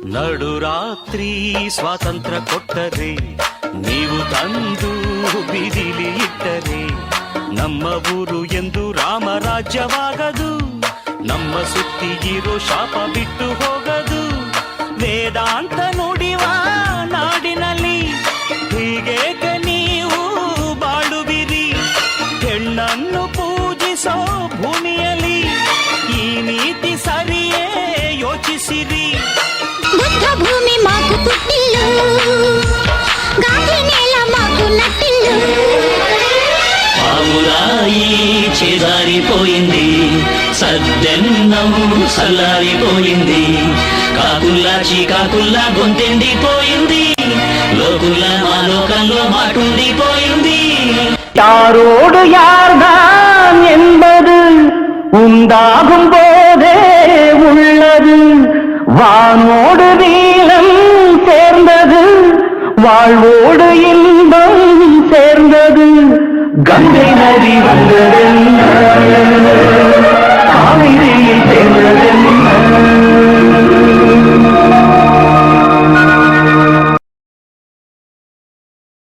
ನಡುರಾತ್ರಿ ಸ್ವಾತಂತ್ರ್ಯ ಕೊಟ್ಟರೆ, ನೀವು ತಂದು ಬೀದಿಲಿ ಇಟ್ಟರೆ, ನಮ್ಮ ಊರು ಎಂದು ರಾಮರಾಜ್ಯವಾಗದು, ನಮ್ಮ ಸುತ್ತಿಗಿರೋ ಶಾಪ ಬಿಟ್ಟು ಹೋಗದು. ವೇದಾಂತ ನುಡಿವ ನಾಡಿನಲ್ಲಿ ಹೀಗೇಕೆ ನೀವು ಬಾಳುವಿರಿ? ಹೆಣ್ಣನ್ನು ಪೂಜಿಸೋ ಭೂಮಿಯಲ್ಲಿ ಈ ನೀತಿ ಸರಿಯೇ? ಯೋಚಿಸಿರಿ. ಬುದ್ಧ ಭೂಮಿ ಮಾకు పుట్టిల్లు, గాంధీ నేల మాకు నట్టిల్లు. పామురాయి చేదారిపోయింది, సద్దెన్నం సల్లారిపోయింది, కాకుల్లా చీకాకుల్లా గొంతెండిపోయింది, లోకుల మా లోకంలో మాటుండిపోయింది. யாரோடு யார்தான் என்பது உண்டாகும் போதே உள்ளது. வானோடு நீளம் சேர்ந்தது, வாழ்வோடு இன்பம் சேர்ந்தது. கங்கை நதி வந்தது